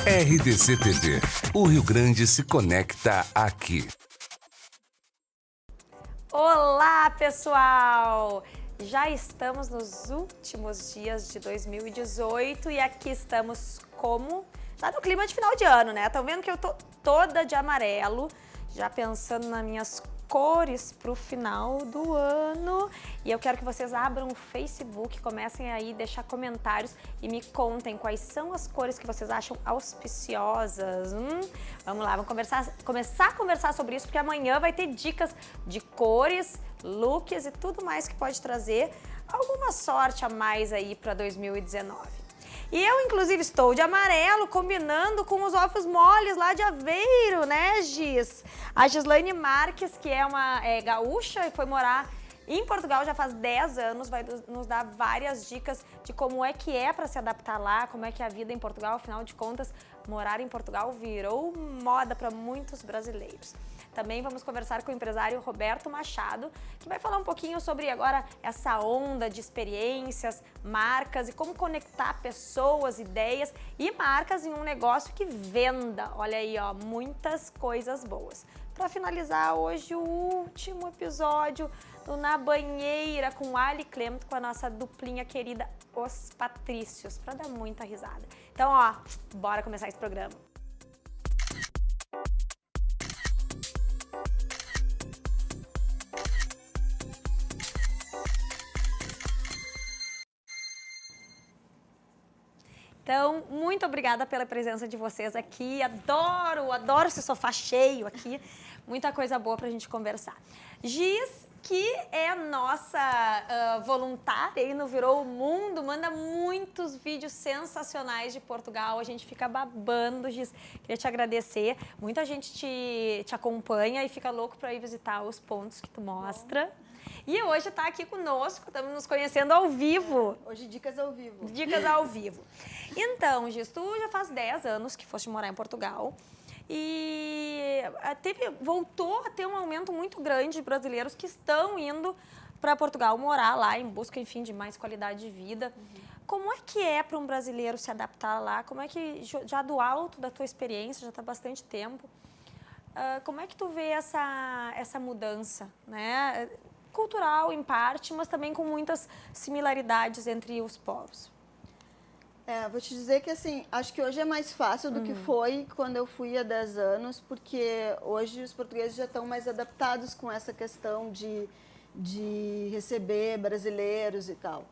RDC TV. O Rio Grande se conecta aqui. Olá, pessoal! Já estamos nos últimos dias de 2018 e aqui estamos já no clima de final de ano, né? Estão vendo que eu tô toda de amarelo, já pensando nas minhas cores pro final do ano. E eu quero que vocês abram o Facebook, comecem aí a deixar comentários e me contem quais são as cores que vocês acham auspiciosas. Vamos lá, vamos começar a conversar sobre isso, porque amanhã vai ter dicas de cores, looks e tudo mais que pode trazer alguma sorte a mais aí para 2019. E eu, inclusive, estou de amarelo, combinando com os ovos moles lá de Aveiro, né, Gis? A Gislaine Marques, que é uma gaúcha e foi morar em Portugal já faz 10 anos, vai nos dar várias dicas de como é que é para se adaptar lá, como é que é a vida em Portugal. Afinal de contas, morar em Portugal virou moda para muitos brasileiros. Também vamos conversar com o empresário Roberto Machado, que vai falar um pouquinho sobre agora essa onda de experiências, marcas e como conectar pessoas, ideias e marcas em um negócio que venda. Olha aí, ó, muitas coisas boas. Para finalizar hoje o último episódio do Na Banheira com Ali Clemto, com a nossa duplinha querida, Os Patrícios, para dar muita risada. Então, ó, bora começar esse programa. Então, muito obrigada pela presença de vocês aqui. Adoro esse sofá cheio aqui. Muita coisa boa pra gente conversar. Giz, que é a nossa voluntária aí no Virou o Mundo, manda muitos vídeos sensacionais de Portugal. A gente fica babando, Giz. Queria te agradecer. Muita gente te acompanha e fica louco pra ir visitar os pontos que tu mostra. E hoje tá aqui conosco, estamos nos conhecendo ao vivo. Hoje dicas ao vivo. Dicas ao vivo. Então, Giz, tu já faz 10 anos que foste morar em Portugal e voltou a ter um aumento muito grande de brasileiros que estão indo para Portugal morar lá em busca, enfim, de mais qualidade de vida. Como é para um brasileiro se adaptar lá? Como é que, já do alto da tua experiência, já está há bastante tempo, como é que tu vê essa mudança, né? Cultural, em parte, mas também com muitas similaridades entre os povos. Vou te dizer que, assim, acho que hoje é mais fácil do que foi quando eu fui há 10 anos, porque hoje os portugueses já estão mais adaptados com essa questão de receber brasileiros e tal.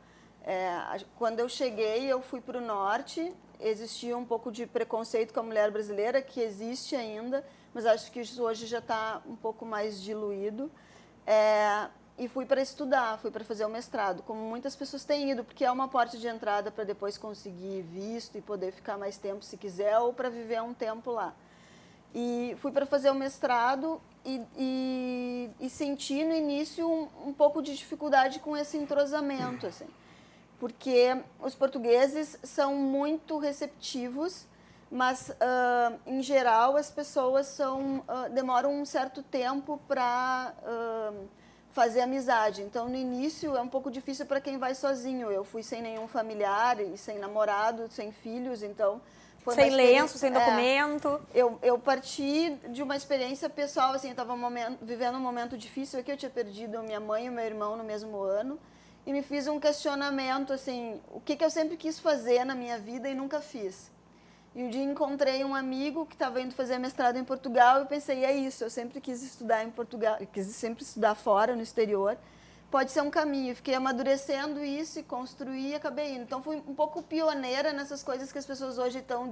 Quando eu cheguei, eu fui para o norte, existia um pouco de preconceito com a mulher brasileira, que existe ainda, mas acho que isso hoje já está um pouco mais diluído. E fui para estudar, fui para fazer o mestrado, como muitas pessoas têm ido, porque é uma porta de entrada para depois conseguir visto e poder ficar mais tempo se quiser, ou para viver um tempo lá. E fui para fazer o mestrado e senti no início um pouco de dificuldade com esse entrosamento, assim, porque os portugueses são muito receptivos, mas, em geral, as pessoas demoram um certo tempo para fazer amizade. Então, no início, é um pouco difícil para quem vai sozinho. Eu fui sem nenhum familiar, e sem namorado, sem filhos, então... Sem lenço, sem documento. Eu parti de uma experiência pessoal, assim, eu estava vivendo um momento difícil aqui, eu tinha perdido minha mãe e meu irmão no mesmo ano, e me fiz um questionamento, assim, o que eu sempre quis fazer na minha vida e nunca fiz. E um dia encontrei um amigo que estava indo fazer mestrado em Portugal e pensei, é isso, eu sempre quis estudar em Portugal, quis sempre estudar fora, no exterior, pode ser um caminho. Fiquei amadurecendo isso e construí e acabei indo. Então, fui um pouco pioneira nessas coisas que as pessoas hoje estão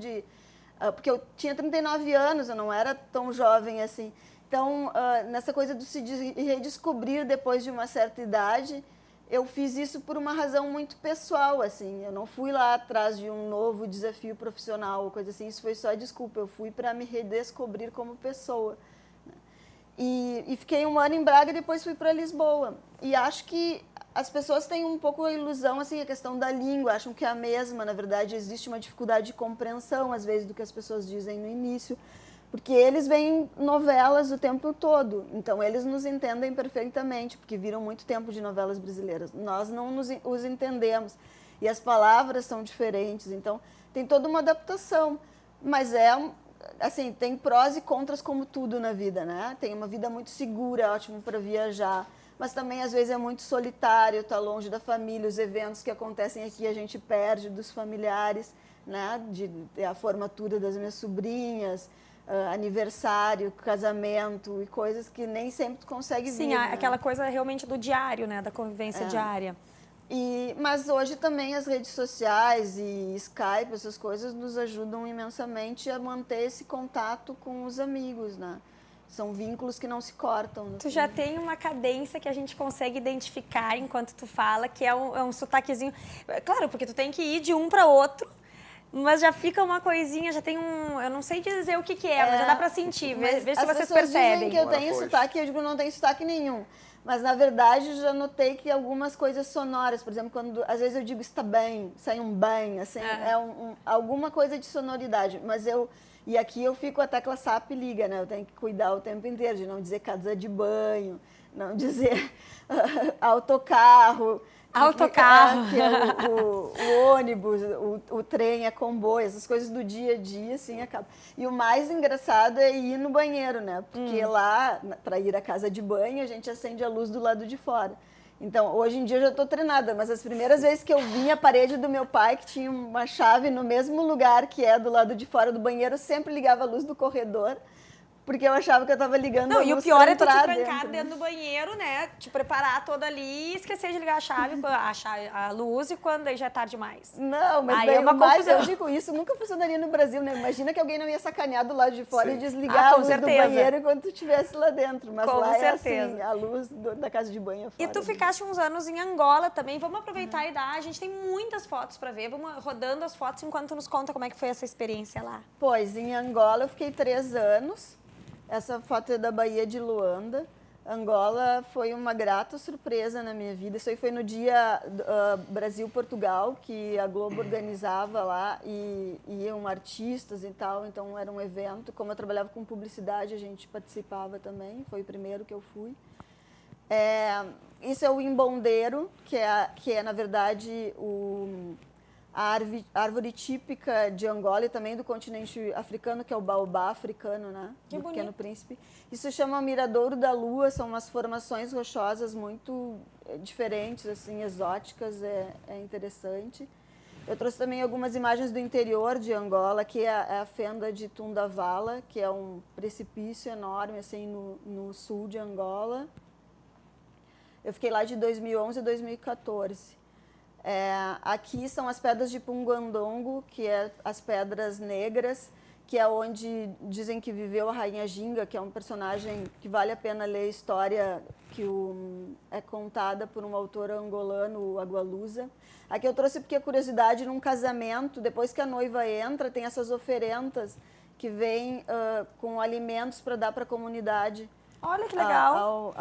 porque eu tinha 39 anos, eu não era tão jovem assim. Então, nessa coisa de se redescobrir depois de uma certa idade, eu fiz isso por uma razão muito pessoal, assim. Eu não fui lá atrás de um novo desafio profissional ou coisa assim. Isso foi só desculpa. Eu fui para me redescobrir como pessoa. E fiquei um ano em Braga e depois fui para Lisboa. E acho que as pessoas têm um pouco a ilusão, assim, a questão da língua. Acham que é a mesma. Na verdade, existe uma dificuldade de compreensão, às vezes, do que as pessoas dizem no início. Porque eles veem novelas o tempo todo, então eles nos entendem perfeitamente, porque viram muito tempo de novelas brasileiras. Nós não os entendemos, e as palavras são diferentes, então tem toda uma adaptação. Mas assim, tem prós e contras como tudo na vida, né? Tem uma vida muito segura, é ótimo para viajar, mas também às vezes é muito solitário, tá longe da família, os eventos que acontecem aqui a gente perde dos familiares, né? A formatura das minhas sobrinhas, aniversário, casamento e coisas que nem sempre tu consegue vir. Sim, né? Aquela coisa realmente do diário, né? Da convivência diária. Mas hoje também as redes sociais e Skype, essas coisas, nos ajudam imensamente a manter esse contato com os amigos, né? São vínculos que não se cortam. Tu já tem uma cadência que a gente consegue identificar enquanto tu fala, que é um sotaquezinho. Claro, porque tu tem que ir de um para outro, mas já fica uma coisinha, já tem eu não sei dizer o que é, mas já dá para sentir. Vê se vocês percebem. Dizem que eu tenho sotaque, eu digo não tenho sotaque nenhum. Mas, na verdade, eu já notei que algumas coisas sonoras, por exemplo, quando às vezes eu digo está bem, sai um bem, assim, alguma coisa de sonoridade. Mas e aqui eu fico a tecla SAP liga, né? Eu tenho que cuidar o tempo inteiro de não dizer casa de banho, não dizer autocarro. Autocarro. Que é o ônibus, o trem, a comboio, essas coisas do dia a dia, assim, acaba. E o mais engraçado é ir no banheiro, né? Porque lá, para ir à casa de banho, a gente acende a luz do lado de fora. Então, hoje em dia eu já estou treinada, mas as primeiras vezes que eu vim a parede do meu pai, que tinha uma chave no mesmo lugar que é do lado de fora do banheiro, eu sempre ligava a luz do corredor, porque eu achava que eu estava ligando a luz. Não, e o pior é tu te trancar dentro do banheiro, né? Te preparar toda ali e esquecer de ligar a luz e quando aí já é tarde demais. Não, mas aí daí é uma confusão. Eu digo, isso nunca funcionaria no Brasil, né? Imagina que alguém não ia sacanear do lado de fora e desligar a luz do banheiro enquanto tu estivesse lá dentro. Mas com lá certeza. É assim, a luz da casa de banho é fora. E tu ficaste uns anos em Angola também. Vamos aproveitar a idade. A gente tem muitas fotos para ver. Vamos rodando as fotos enquanto tu nos conta como é que foi essa experiência lá. Pois, em Angola eu fiquei 3 anos. Essa foto é da Baía de Luanda. Angola foi uma grata surpresa na minha vida. Isso aí foi no dia Brasil-Portugal, que a Globo organizava lá e iam artistas e tal. Então era um evento. Como eu trabalhava com publicidade, a gente participava também. Foi o primeiro que eu fui. Isso é o imbondeiro, que é na verdade, a árvore típica de Angola e também do continente africano, que é o baobá africano, né? Que do bonito. Pequeno Príncipe. Isso se chama Miradouro da Lua, são umas formações rochosas muito diferentes, assim, exóticas, é interessante. Eu trouxe também algumas imagens do interior de Angola, que é a fenda de Tundavala, que é um precipício enorme, assim, no sul de Angola. Eu fiquei lá de 2011 a 2014. Aqui são as pedras de Pungandongo, que é as pedras negras, que é onde dizem que viveu a Rainha Ginga, que é um personagem que vale a pena ler a história que é contada por um autor angolano, o Agualusa. Aqui eu trouxe porque a curiosidade, num casamento, depois que a noiva entra, tem essas oferendas que vêm com alimentos para dar para a comunidade. Olha que legal.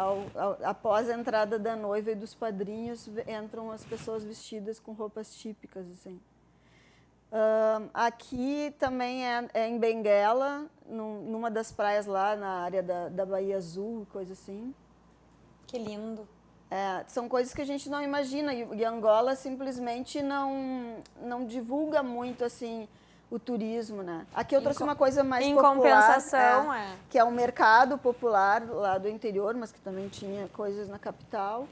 Após a entrada da noiva e dos padrinhos, entram as pessoas vestidas com roupas típicas, assim. Aqui também é em Benguela, numa das praias lá na área da Bahia Azul, coisa assim. Que lindo. São coisas que a gente não imagina e Angola simplesmente não divulga muito, assim, o turismo, né? Aqui eu trouxe uma coisa mais popular. Em compensação, que é um mercado popular lá do interior, mas que também tinha coisas na capital.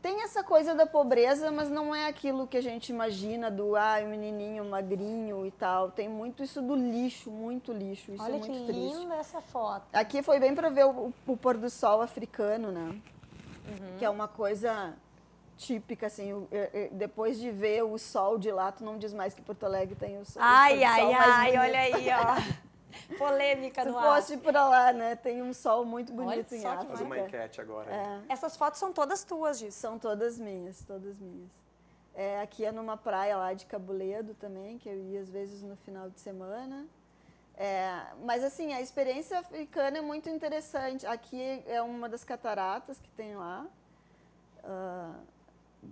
Tem essa coisa da pobreza, mas não é aquilo que a gente imagina do o menininho magrinho e tal. Tem muito isso do lixo, muito lixo. Isso olha é muito que triste. linda essa foto. Aqui foi bem para ver o pôr do sol africano, né? Que é uma coisa típica, assim, depois de ver o sol de lá, tu não diz mais que Porto Alegre tem o sol. Ai, olha aí, ó. Polêmica no ar. Tu fosse pra lá, né? Tem um sol muito bonito Olha em só que África. Fazer uma enquete agora. Essas fotos são todas tuas, disso. São todas minhas, todas minhas. Aqui é numa praia lá de Cabuledo também, que eu ia às vezes no final de semana. Mas assim, a experiência africana é muito interessante. Aqui é uma das cataratas que tem lá.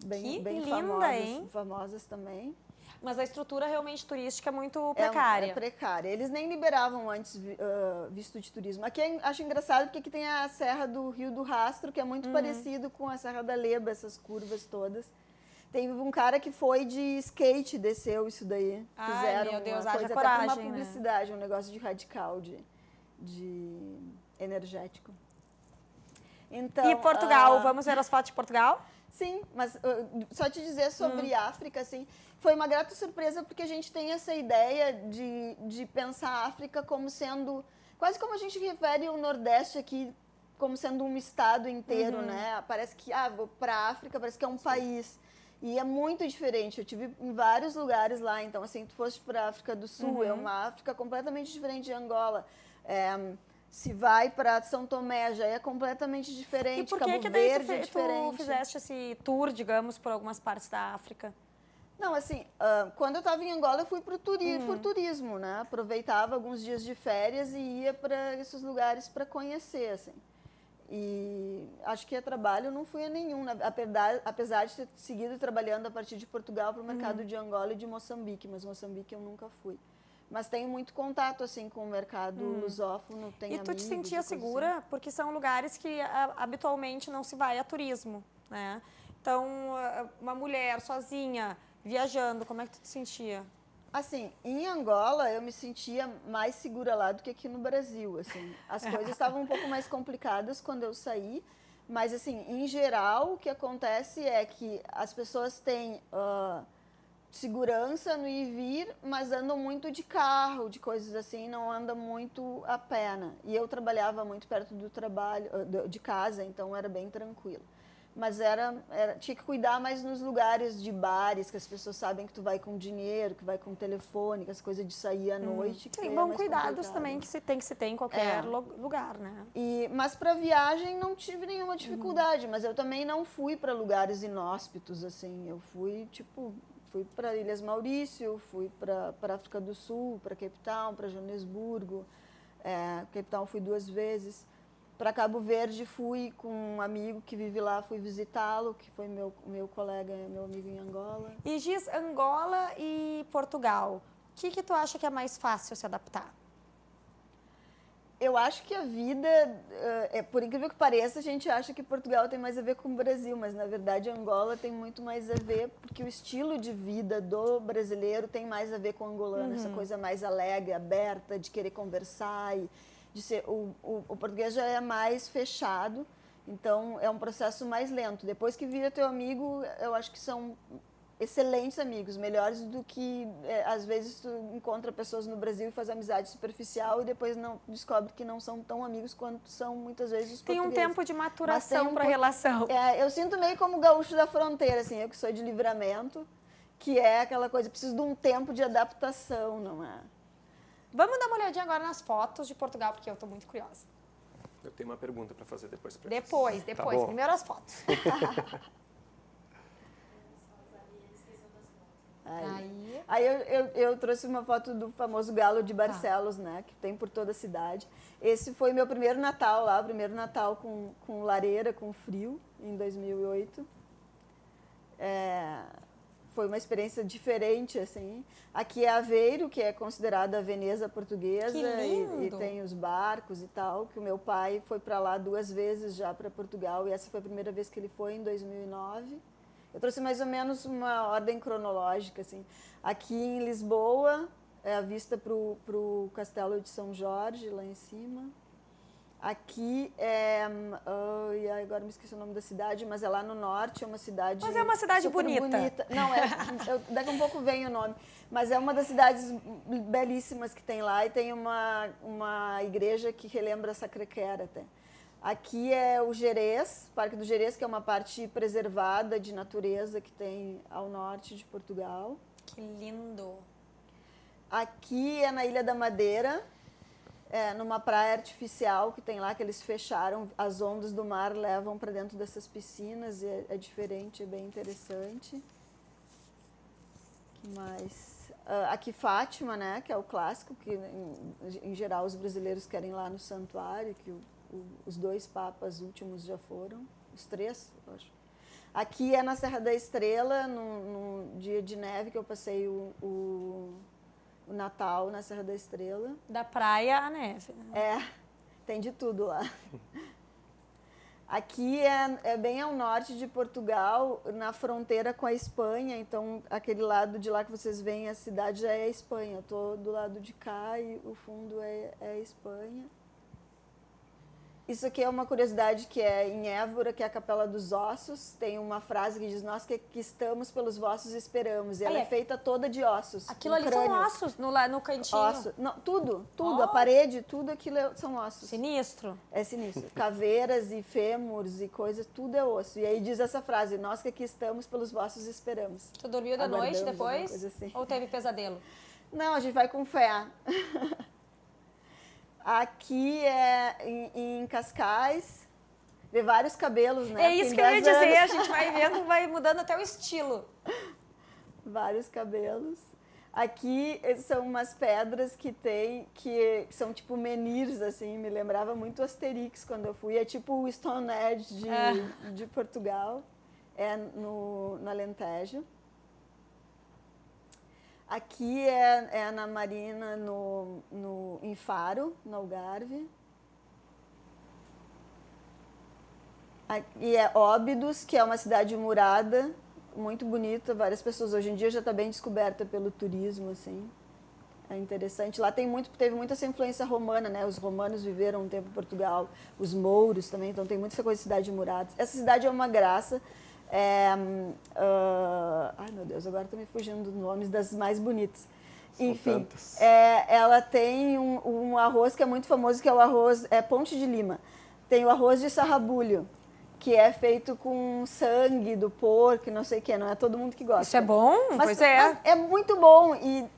Bem linda, famosas, hein? famosas também. Mas a estrutura realmente turística é muito precária. É precária. Eles nem liberavam antes visto de turismo. Aqui acho engraçado porque aqui tem a Serra do Rio do Rastro, que é muito parecido com a Serra da Leba, essas curvas todas. Teve um cara que foi de skate, desceu isso daí. Ai, Fizeram meu Deus, uma haja coisa coragem, até pra uma né? publicidade, um negócio de radical, de energético. Então, E Portugal, vamos ver as fotos de Portugal? Sim, mas só te dizer sobre África, assim, foi uma grata surpresa porque a gente tem essa ideia de pensar a África como sendo, quase como a gente refere o Nordeste aqui, como sendo um estado inteiro, né? Parece que, vou para a África, parece que é um país. E é muito diferente. Eu tive em vários lugares lá. Então, assim, tu foste para a África do Sul, é uma África completamente diferente de Angola. Se vai para São Tomé, já é completamente diferente. E por Cabo que daí Verde é tu diferente. fizeste esse tour, digamos, por algumas partes da África? Não, assim, quando eu estava em Angola, eu fui por turismo, né? Aproveitava alguns dias de férias e ia para esses lugares para conhecer, assim. E acho que a trabalho não fui a nenhum, né? Apesar de ter seguido trabalhando a partir de Portugal para o mercado de Angola e de Moçambique, mas Moçambique eu nunca fui. Mas tenho muito contato, assim, com o mercado lusófono, tenho E tu te amigos sentia e coisas segura? assim. Porque são lugares que habitualmente não se vai a turismo, né? Então, uma mulher sozinha, viajando, como é que tu te sentia? Assim, em Angola eu me sentia mais segura lá do que aqui no Brasil, assim. As coisas estavam um pouco mais complicadas quando eu saí, mas assim, em geral, o que acontece é que as pessoas têm segurança no ir e vir, mas andam muito de carro, de coisas assim, não andam muito a pé, né? E eu trabalhava muito perto do trabalho, de casa, então era bem tranquilo. Mas tinha que cuidar mais nos lugares de bares, que as pessoas sabem que tu vai com dinheiro, que vai com telefone, que as coisas de sair à noite. Que Tem é bons mais cuidados complicado. também que se tem em qualquer lugar, né? Mas para viagem não tive nenhuma dificuldade, mas eu também não fui para lugares inóspitos, assim. Eu fui, fui para Ilhas Maurício, fui para África do Sul, para Cape Town, para Joanesburgo. Cape Town fui 2 vezes. Para Cabo Verde fui com um amigo que vive lá, fui visitá-lo, que foi meu colega, meu amigo em Angola. E diz Angola e Portugal, o que tu acha que é mais fácil se adaptar? Eu acho que a vida, por incrível que pareça, a gente acha que Portugal tem mais a ver com o Brasil, mas na verdade Angola tem muito mais a ver, porque o estilo de vida do brasileiro tem mais a ver com o angolano, essa coisa mais alegre, aberta, de querer conversar e de ser, o português já é mais fechado, então é um processo mais lento. Depois que vira teu amigo, eu acho que são excelentes amigos, melhores do que às vezes tu encontra pessoas no Brasil e faz amizade superficial e depois não descobre que não são tão amigos quanto são muitas vezes os portugueses. Tem um tempo de maturação para a relação. Eu sinto meio como gaúcho da fronteira, assim, eu que sou de Livramento, que é aquela coisa, preciso de um tempo de adaptação, não é? Vamos dar uma olhadinha agora nas fotos de Portugal, porque eu estou muito curiosa. Eu tenho uma pergunta para fazer depois. Depois. Tá bom. Primeiro as fotos. Aí eu trouxe uma foto do famoso Galo de Barcelos, né, que tem por toda a cidade. Esse foi meu primeiro Natal lá, primeiro Natal com lareira, com frio, em 2008. Foi uma experiência diferente, assim. Aqui é Aveiro, que é considerada a Veneza portuguesa. Que lindo! E tem os barcos e tal, que o meu pai foi para lá 2 vezes já para Portugal, e essa foi a primeira vez que ele foi, em 2009. Eu trouxe mais ou menos uma ordem cronológica, assim. Aqui em Lisboa, é a vista para o Castelo de São Jorge, lá em cima. Aqui agora me esqueci o nome da cidade, mas é lá no norte, é uma cidade... Mas é uma cidade bonita. Não, daqui a um pouco vem o nome. Mas é uma das cidades belíssimas que tem lá e tem uma igreja que relembra Sacré-Cœur até. Aqui é o Gerês, Parque do Gerês, que é uma parte preservada de natureza que tem ao norte de Portugal. Que lindo! Aqui é na Ilha da Madeira, numa praia artificial que tem lá, que eles fecharam, as ondas do mar levam para dentro dessas piscinas, e é diferente, é bem interessante. Que mais? Aqui Fátima, né, que é o clássico, que em geral os brasileiros querem ir lá no santuário, que os 2 papas últimos já foram, os 3, eu acho. Aqui é na Serra da Estrela, num dia de neve que eu passei o Natal na Serra da Estrela. Da praia à neve. Tem de tudo lá. Aqui é bem ao norte de Portugal, na fronteira com a Espanha, então aquele lado de lá que vocês veem, a cidade já é a Espanha. Eu estou do lado de cá e o fundo é a Espanha. Isso aqui é uma curiosidade que é em Évora, que é a Capela dos Ossos. Tem uma frase que diz, nós que estamos pelos vossos esperamos. E ela é feita toda de ossos. Aquilo ali são ossos no cantinho. Osso. Não, tudo. A parede, tudo aquilo são ossos. Sinistro. É sinistro. Caveiras e fêmurs e coisas, tudo é osso. E aí diz essa frase, nós que aqui estamos pelos vossos esperamos. Tu dormiu da noite depois? Coisa assim. Ou teve pesadelo? Não, a gente vai com fé. Aqui é em Cascais, vê vários cabelos, né? É isso que eu ia dizer, a gente vai vendo, vai mudando até o estilo. Vários cabelos. Aqui são umas pedras que são tipo menhirs, assim, me lembrava muito Asterix quando eu fui. É tipo o Stonehenge de Portugal, no Alentejo. Aqui é na Marina, em Faro, no Algarve. Aqui é Óbidos, que é uma cidade murada, muito bonita. Várias pessoas, hoje em dia já está bem descoberta pelo turismo, assim. É interessante. Lá teve muita essa influência romana, né? Os romanos viveram um tempo em Portugal, os mouros também, então tem muita essa coisa de cidade murada. Essa cidade é uma graça. Ai, meu Deus, agora estou me fugindo dos nomes das mais bonitas. Enfim, ela tem um arroz que é muito famoso, que é o arroz Ponte de Lima. Tem o arroz de sarrabulho, que é feito com sangue do porco, não sei o que, não é todo mundo que gosta. Isso é bom? Mas é muito bom. E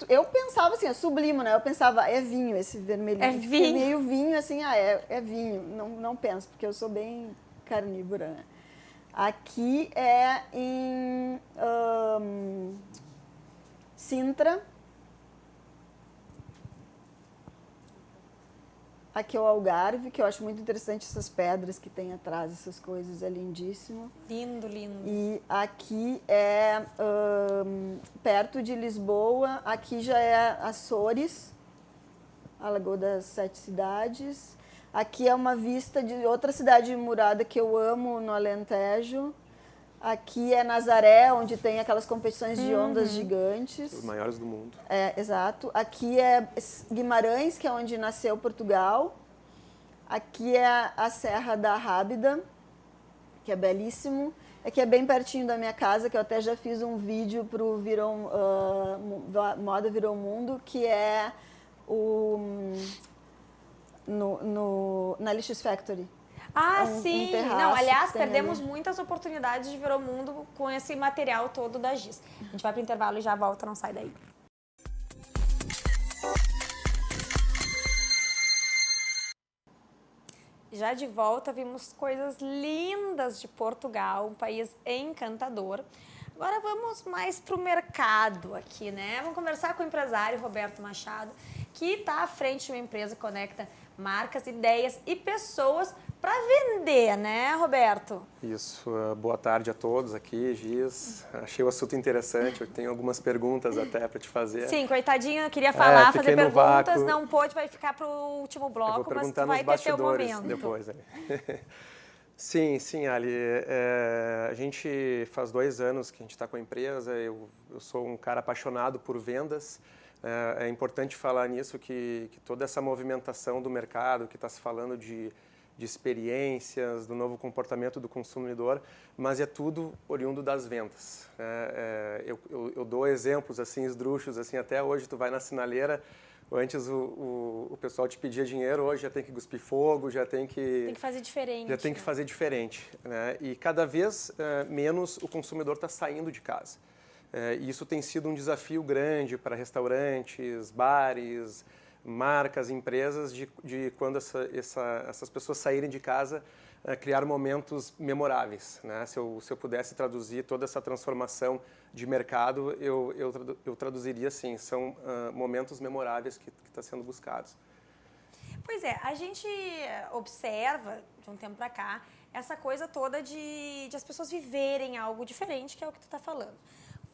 eu pensava assim, é sublimo, né? Eu pensava, é vinho esse vermelhinho. É vinho. Meio vinho, assim, é vinho. Não penso, porque eu sou bem carnívora, né? Aqui é em Sintra. Aqui é o Algarve, que eu acho muito interessante essas pedras que tem atrás, essas coisas, é lindíssimo. Lindo, lindo. E aqui é perto de Lisboa, aqui já é Açores, a Lagoa das Sete Cidades. Aqui é uma vista de outra cidade murada que eu amo, no Alentejo. Aqui é Nazaré, onde tem aquelas competições de ondas gigantes. Os maiores do mundo. Exato. Aqui é Guimarães, que é onde nasceu Portugal. Aqui é a Serra da Rábida, que é belíssimo. Aqui é bem pertinho da minha casa, que eu até já fiz um vídeo para o Moda Virou Mundo, que é na Lixus Factory. Sim! Não, aliás, perdemos muitas oportunidades de Virou Mundo com esse material todo da Giz. A gente vai pro intervalo e já volta, não sai daí. Já de volta, vimos coisas lindas de Portugal, um país encantador. Agora vamos mais para o mercado aqui, né? Vamos conversar com o empresário Roberto Machado, que está à frente de uma empresa que conecta marcas, ideias e pessoas para vender, né, Roberto? Isso. Boa tarde a todos aqui, Giz. Achei o assunto interessante, eu tenho algumas perguntas até para te fazer. Sim, coitadinho, eu queria falar, fazer perguntas, vácuo. Não pôde, vai ficar para o último bloco, mas tu vai ter teu momento. Depois. Sim, Ali. A gente faz 2 anos que a gente está com a empresa, eu sou um cara apaixonado por vendas. É importante falar nisso, que toda essa movimentação do mercado, que está se falando de experiências, do novo comportamento do consumidor, mas é tudo oriundo das vendas. Eu dou exemplos assim, esdrúxulos, assim, até hoje tu vai na sinaleira, antes o pessoal te pedia dinheiro, hoje já tem que cuspir fogo, já tem que... Tem que fazer diferente. Já tem que fazer diferente, né? E cada vez menos o consumidor está saindo de casa. E isso tem sido um desafio grande para restaurantes, bares, marcas, empresas, de quando essas pessoas saírem de casa, criar momentos memoráveis, né? Se eu pudesse traduzir toda essa transformação de mercado, eu traduziria assim, são momentos memoráveis que estão sendo buscados. Pois é, a gente observa, de um tempo para cá, essa coisa toda de as pessoas viverem algo diferente, que é o que tu está falando.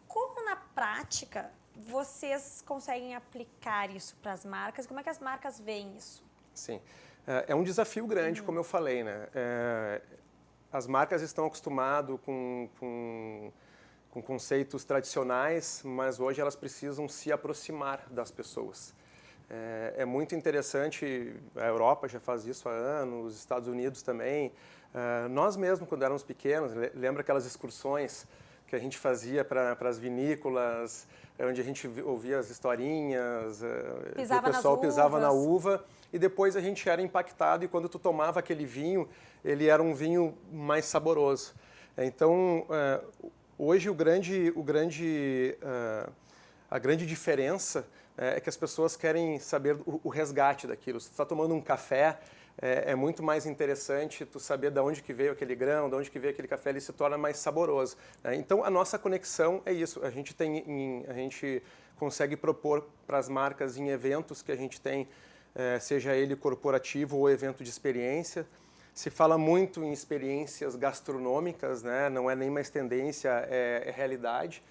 Como na prática vocês conseguem aplicar isso para as marcas? Como é que as marcas veem isso? Sim. É um desafio grande, como eu falei, né? As marcas estão acostumadas com conceitos tradicionais, mas hoje elas precisam se aproximar das pessoas. É muito interessante, a Europa já faz isso há anos, os Estados Unidos também. Nós mesmos, quando éramos pequenos, lembra aquelas excursões que a gente fazia para as vinícolas, onde a gente ouvia as historinhas, o pessoal pisava na uva, e depois a gente era impactado, e quando tu tomava aquele vinho, ele era um vinho mais saboroso. Então, hoje a grande diferença é que as pessoas querem saber o resgate daquilo. Se tu está tomando um café, é muito mais interessante tu saber de onde que veio aquele grão, de onde que veio aquele café, ele se torna mais saboroso. Então, a nossa conexão é isso. A gente consegue propor para as marcas em eventos que a gente tem, seja ele corporativo ou evento de experiência. Se fala muito em experiências gastronômicas, né? Não é nem mais tendência, é realidade.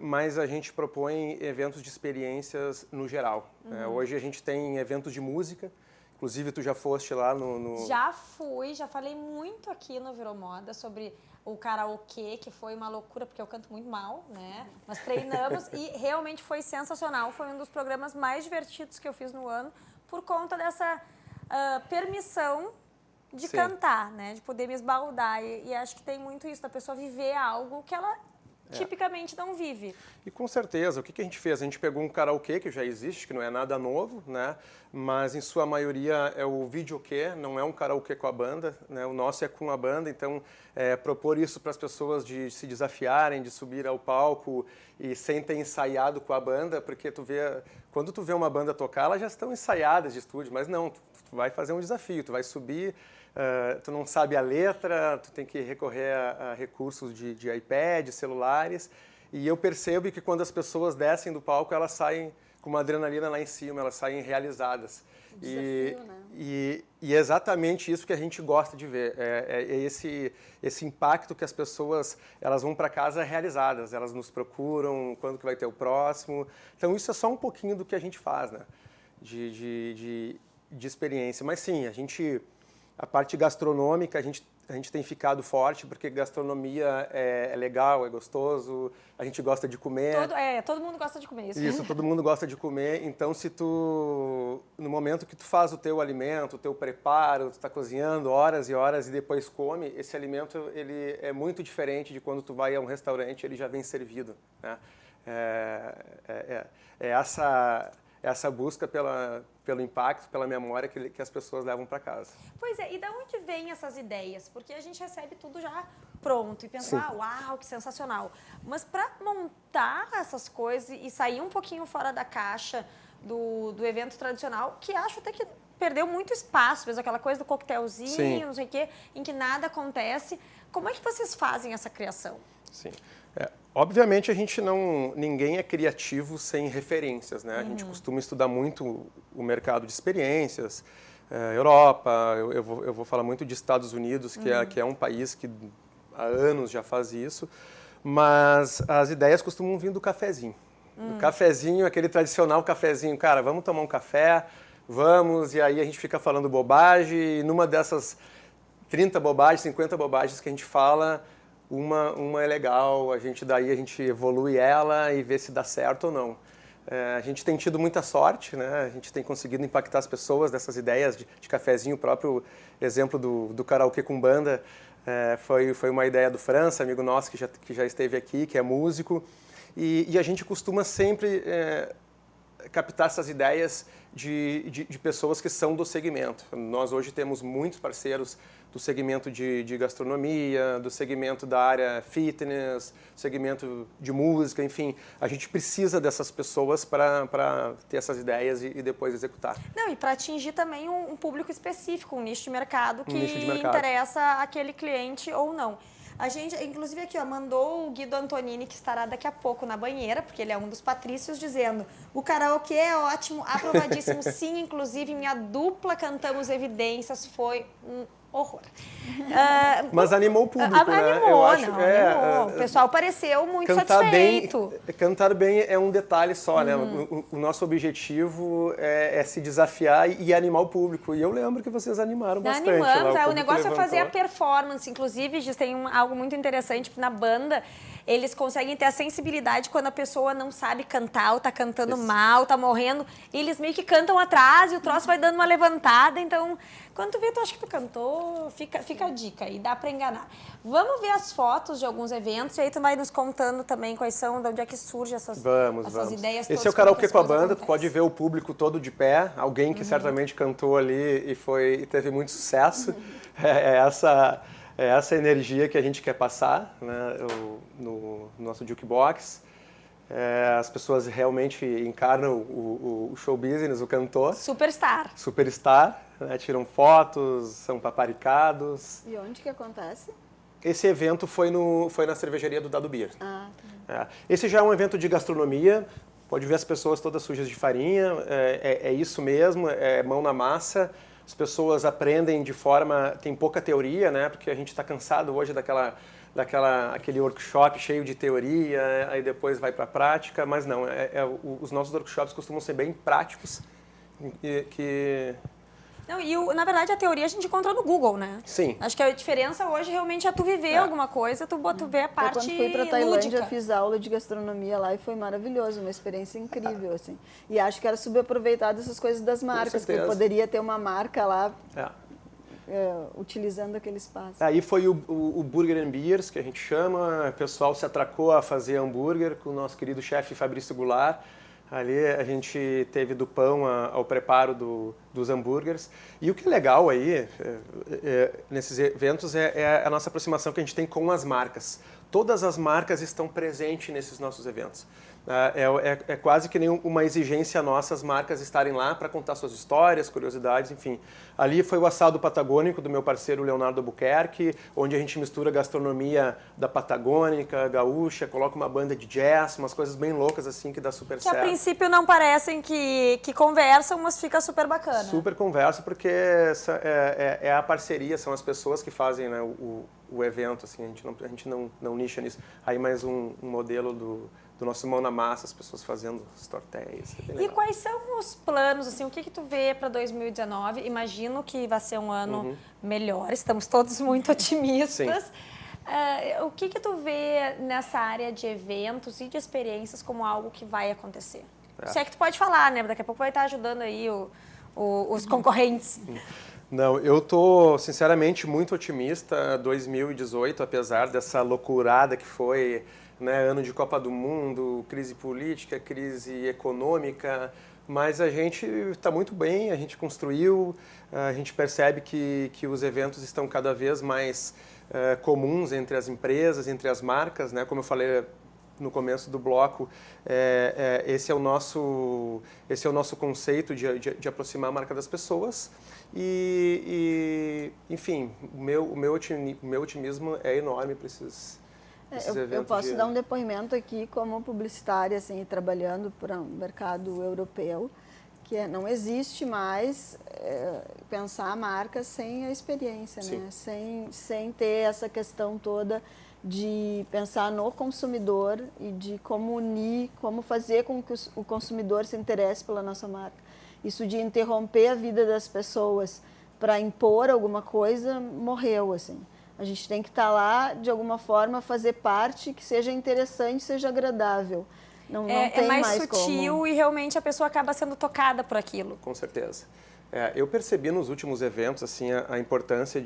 Mas a gente propõe eventos de experiências no geral. Hoje a gente tem eventos de música, inclusive tu já foste lá no... Já fui, já falei muito aqui no Virou Moda sobre o karaokê, que foi uma loucura, porque eu canto muito mal, né? Nós treinamos e realmente foi sensacional. Foi um dos programas mais divertidos que eu fiz no ano, por conta dessa permissão de Sim. cantar, né? De poder me esbaldar. E acho que tem muito isso, da pessoa viver algo que ela tipicamente não vive. E com certeza, o que a gente fez? A gente pegou um karaokê que já existe, que não é nada novo, né? Mas em sua maioria é o videokê, não é um karaokê com a banda, né? O nosso é com a banda, então propor isso para as pessoas de se desafiarem, de subir ao palco e sem ter ensaiado com a banda, porque quando tu vê uma banda tocar, elas já estão ensaiadas de estúdio, mas não, tu vai fazer um desafio, tu vai subir. Tu não sabe a letra, tu tem que recorrer a recursos de iPad, celulares, e eu percebo que quando as pessoas descem do palco, elas saem com uma adrenalina lá em cima, elas saem realizadas. Desafio, né? E é exatamente isso que a gente gosta de ver, esse impacto que as pessoas elas vão para casa realizadas, elas nos procuram, quando que vai ter o próximo. Então isso é só um pouquinho do que a gente faz, né? de experiência. Mas sim, a parte gastronômica, a gente tem ficado forte, porque gastronomia é legal, é gostoso, a gente gosta de comer. Todo mundo gosta de comer isso. Isso, todo mundo gosta de comer. Então, no momento que tu faz o teu alimento, o teu preparo, tu está cozinhando horas e horas e depois come, esse alimento ele é muito diferente de quando tu vai a um restaurante, ele já vem servido, né? Essa busca pelo impacto, pela memória que as pessoas levam para casa. Pois é, e da onde vêm essas ideias? Porque a gente recebe tudo já pronto e pensa, uau, que sensacional. Mas para montar essas coisas e sair um pouquinho fora da caixa do evento tradicional, que acho até que perdeu muito espaço, mesmo aquela coisa do coquetelzinho, Sim. não sei o quê, em que nada acontece. Como é que vocês fazem essa criação? Sim. Obviamente ninguém é criativo sem referências, né? A gente costuma estudar muito o mercado de experiências, Europa, eu vou falar muito de Estados Unidos, que é um país que há anos já faz isso, mas as ideias costumam vir do cafezinho. O cafezinho, aquele tradicional cafezinho, cara, vamos tomar um café, vamos, e aí a gente fica falando bobagem, e numa dessas 30 bobagens, 50 bobagens que a gente fala, uma é legal, a gente evolui ela e vê se dá certo ou não. A gente tem tido muita sorte, né? A gente tem conseguido impactar as pessoas dessas ideias de cafezinho. O próprio exemplo do karaokê com banda foi uma ideia do França, amigo nosso que já esteve aqui, que é músico. E a gente costuma sempre captar essas ideias de pessoas que são do segmento. Nós hoje temos muitos parceiros do segmento de gastronomia, do segmento da área fitness, segmento de música, enfim. A gente precisa dessas pessoas para ter essas ideias e depois executar. Não, e para atingir também um público específico, um nicho de mercado que interessa aquele cliente ou não. A gente, inclusive aqui, mandou o Guido Antonini, que estará daqui a pouco na banheira, porque ele é um dos patrícios, dizendo: o karaokê é ótimo, aprovadíssimo, sim, inclusive minha dupla Cantamos Evidências foi um horror. Mas animou o público, né? Animou, animou. O pessoal pareceu muito satisfeito. Cantar bem é um detalhe só, né? O nosso objetivo é se desafiar e animar o público. E eu lembro que vocês animaram bastante. Animamos, lá, o negócio é fazer a performance. Inclusive, tem algo muito interessante na banda. Eles conseguem ter a sensibilidade quando a pessoa não sabe cantar ou tá cantando mal, tá morrendo. E eles meio que cantam atrás e o troço vai dando uma levantada. Então, quando tu vê, tu acha que tu cantou, fica a dica aí, dá pra enganar. Vamos ver as fotos de alguns eventos e aí tu vai nos contando também quais são, de onde é que surgem essas ideias todas. Esse é o Karaokê com a Banda, tu pode ver o público todo de pé, alguém que certamente cantou ali e teve muito sucesso. É essa energia que a gente quer passar, né, no nosso jukebox. As pessoas realmente encarnam o show business, o cantor. Superstar, né, tiram fotos, são paparicados. E onde que acontece? Esse evento foi na cervejaria do Dado Beer. Esse já é um evento de gastronomia, pode ver as pessoas todas sujas de farinha, é isso mesmo, é mão na massa. As pessoas aprendem de forma... Tem pouca teoria, né? Porque a gente está cansado hoje aquele workshop cheio de teoria, aí depois vai para a prática, mas não, os nossos workshops costumam ser bem práticos. Não, na verdade, a teoria a gente encontra no Google, né? Sim. Acho que a diferença hoje realmente é tu viver alguma coisa, tu ver a parte quando fui para Tailândia, lúdica. fiz aula de gastronomia lá e foi maravilhoso, uma experiência incrível, assim. E acho que era subaproveitado essas coisas das marcas, que poderia ter uma marca lá utilizando aquele espaço. Aí foi o Burger and Beers, que a gente chama, o pessoal se atracou a fazer hambúrguer com o nosso querido chefe Fabrício Goulart. Ali a gente teve do pão ao preparo dos hambúrgueres. E o que é legal aí, nesses eventos, é a nossa aproximação que a gente tem com as marcas. Todas as marcas estão presentes nesses nossos eventos. É quase que nem uma exigência nossa as marcas estarem lá para contar suas histórias, curiosidades, enfim. Ali foi o assado patagônico do meu parceiro Leonardo Albuquerque, onde a gente mistura gastronomia da patagônica, gaúcha, coloca uma banda de jazz, umas coisas bem loucas assim que dá super certo. Que a princípio não parecem que conversam, mas fica super bacana. Super conversa, porque é a parceria, são as pessoas que fazem, né, o evento, assim, a gente não nicha nisso. Aí mais um modelo do nosso mão na massa, as pessoas fazendo os tortéis. E quais são os planos, assim, o que tu vê para 2019? Imagino que vai ser um ano melhor, estamos todos muito otimistas. O que tu vê nessa área de eventos e de experiências como algo que vai acontecer? Se é que tu pode falar, né? Daqui a pouco vai estar ajudando aí os concorrentes. Não, eu tô sinceramente muito otimista 2018, apesar dessa loucurada que foi, né, ano de Copa do Mundo, crise política, crise econômica, mas a gente está muito bem, a gente construiu, a gente percebe que os eventos estão cada vez mais comuns entre as empresas, entre as marcas, né, como eu falei no começo do bloco, esse é o nosso conceito de aproximar a marca das pessoas e enfim, o meu otimismo é enorme para esses eventos. Eu posso dar um depoimento aqui como publicitária, assim, trabalhando para um mercado europeu, que não existe mais pensar a marca sem a experiência, né? Sem ter essa questão toda de pensar no consumidor e de como unir, como fazer com que o consumidor se interesse pela nossa marca. Isso de interromper a vida das pessoas para impor alguma coisa, morreu, assim. A gente tem que estar lá, de alguma forma, fazer parte que seja interessante, seja agradável. Não tem mais sutil como. E realmente a pessoa acaba sendo tocada por aquilo. Com certeza. Eu percebi nos últimos eventos assim, a importância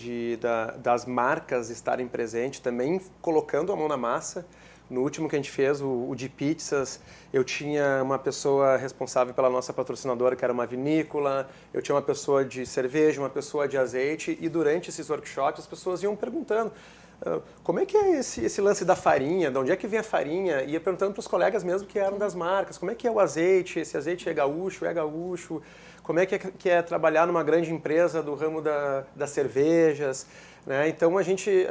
das marcas estarem presentes, também colocando a mão na massa. No último que a gente fez, o de pizzas, eu tinha uma pessoa responsável pela nossa patrocinadora, que era uma vinícola, eu tinha uma pessoa de cerveja, uma pessoa de azeite, e durante esses workshops as pessoas iam perguntando como é que é esse lance da farinha, de onde é que vem a farinha, ia perguntando para os colegas mesmo que eram das marcas, como é que é o azeite, esse azeite é gaúcho, como é que é trabalhar numa grande empresa do ramo das cervejas, né? Então a gente